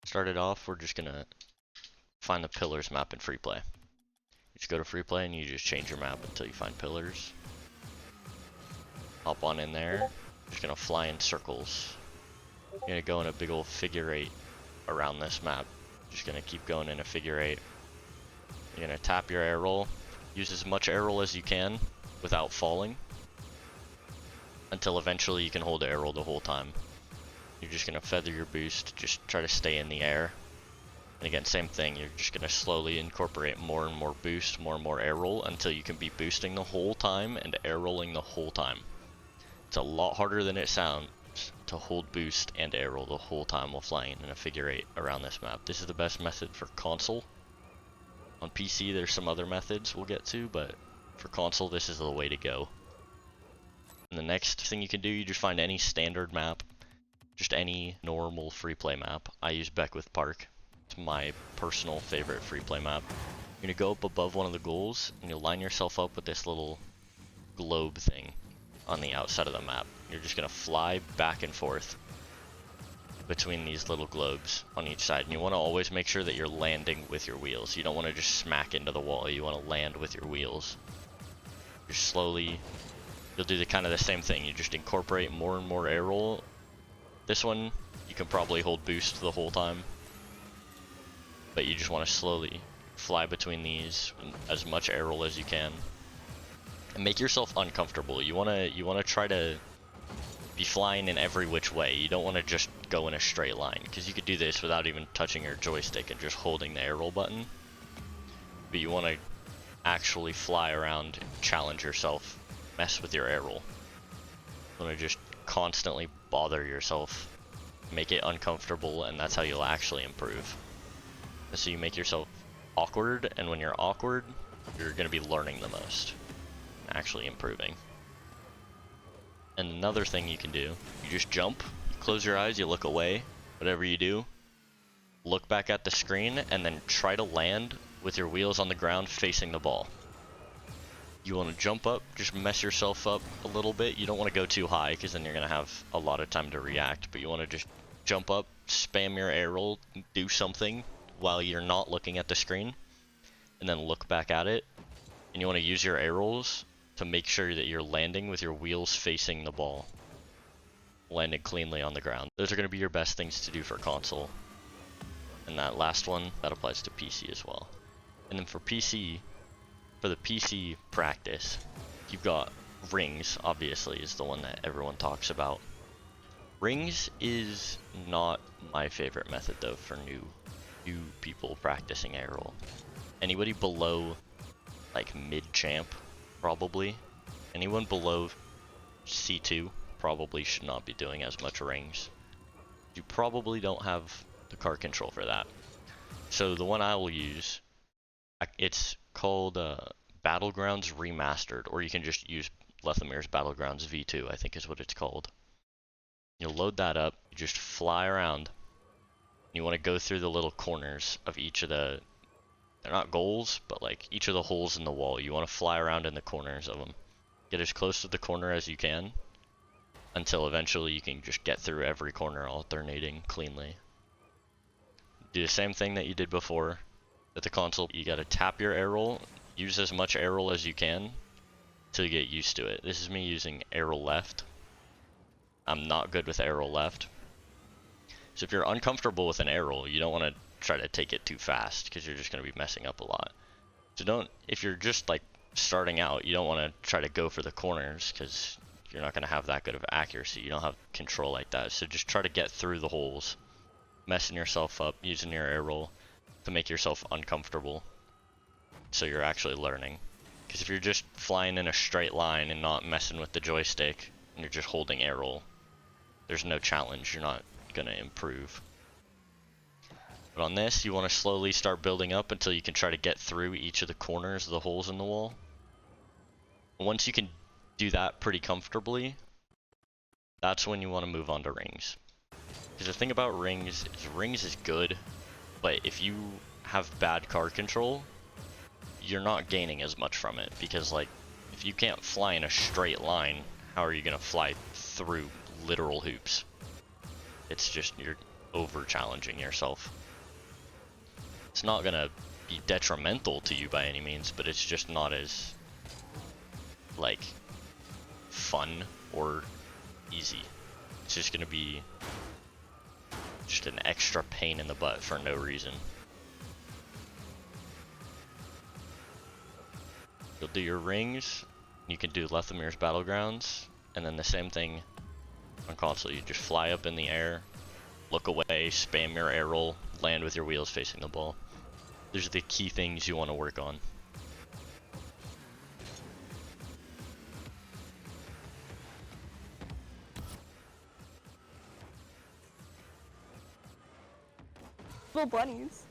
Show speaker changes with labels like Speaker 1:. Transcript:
Speaker 1: Start it off, we're just gonna find the pillars map in free play. You just go to free play and you just change your map until you find pillars. Hop on in there. Just gonna fly in circles. You're gonna go in a big old figure 8 around this map. Just gonna keep going in a figure 8. You're gonna tap your air roll. Use as much air roll as you can without falling, until eventually you can hold air roll the whole time. You're just gonna feather your boost, just try to stay in the air. And again, same thing, you're just gonna slowly incorporate more and more boost, more and more air roll, until you can be boosting the whole time and air rolling the whole time. It's a lot harder than it sounds to hold boost and air roll the whole time while flying in a figure 8 around this map. This is the best method for console. On PC there's some other methods we'll get to, but for console this is the way to go. And the next thing you can do, you just find any standard map, just any normal free play map. I use Beckwith Park. It's my personal favorite free play map. You're gonna go up above one of the goals and you'll line yourself up with this little globe thing on the outside of the map. You're just gonna fly back and forth between these little globes on each side, and you want to always make sure that you're landing with your wheels. You don't want to just smack into the wall, you want to land with your wheels. You're slowly, you'll do the kind of the same thing, you just incorporate more and more air roll. This one you can probably hold boost the whole time, but you just want to slowly fly between these as much air roll as you can and make yourself uncomfortable. You want to try to be flying in every which way. You don't want to just go in a straight line, because you could do this without even touching your joystick and just holding the air roll button. But you want to actually fly around, challenge yourself, mess with your air roll. You want to just constantly bother yourself, make it uncomfortable, and that's how you'll actually improve. And so you make yourself awkward, and when you're awkward, you're going to be learning the most, actually improving. And another thing you can do, you just jump, you close your eyes, you look away, whatever you do, look back at the screen, and then try to land with your wheels on the ground facing the ball. You want to jump up, just mess yourself up a little bit. You don't want to go too high, because then you're going to have a lot of time to react, but you want to just jump up, spam your air roll, do something while you're not looking at the screen, and then look back at it. And you want to use your air rolls to make sure that you're landing with your wheels facing the ball, landing cleanly on the ground. Those are going to be your best things to do for console. And that last one, that applies to PC as well. And then for PC, for the PC practice, you've got rings, obviously, is the one that everyone talks about. Rings is not my favorite method though for new people practicing air roll. Anybody below like mid-champ, probably. Anyone below C2 probably should not be doing as much rings. You probably don't have the card control for that. So the one I will use, it's called Battlegrounds Remastered, or you can just use Lethamir's Battlegrounds V2, I think is what it's called. You'll load that up, you just fly around. You want to go through the little corners of each of the, they're not goals, but like each of the holes in the wall. You want to fly around in the corners of them. Get as close to the corner as you can, until eventually you can just get through every corner alternating cleanly. Do the same thing that you did before with the console. You gotta tap your air roll, use as much air roll as you can until you get used to it. This is me using air roll left. I'm not good with air roll left. So if you're uncomfortable with an air roll, you don't want to try to take it too fast, because you're just going to be messing up a lot. So if you're just like starting out, you don't want to try to go for the corners, because you're not going to have that good of accuracy. You don't have control like that. So just try to get through the holes, messing yourself up, using your air roll to make yourself uncomfortable, so you're actually learning. Because if you're just flying in a straight line and not messing with the joystick, and you're just holding air roll, there's no challenge. You're not going to improve. But on this, you want to slowly start building up until you can try to get through each of the corners of the holes in the wall. Once you can do that pretty comfortably, that's when you want to move on to rings. Because the thing about rings is good, but if you have bad card control, you're not gaining as much from it. Because like, if you can't fly in a straight line, how are you going to fly through literal hoops? It's just, over challenging yourself. It's not gonna be detrimental to you by any means, but it's just not as like fun or easy. It's just gonna be just an extra pain in the butt for no reason. You'll do your rings, you can do Lethamir's Battlegrounds, and then the same thing on console. You just fly up in the air, look away, spam your air roll, land with your wheels facing the ball. Those are the key things you want to work on.
Speaker 2: Little bunnies.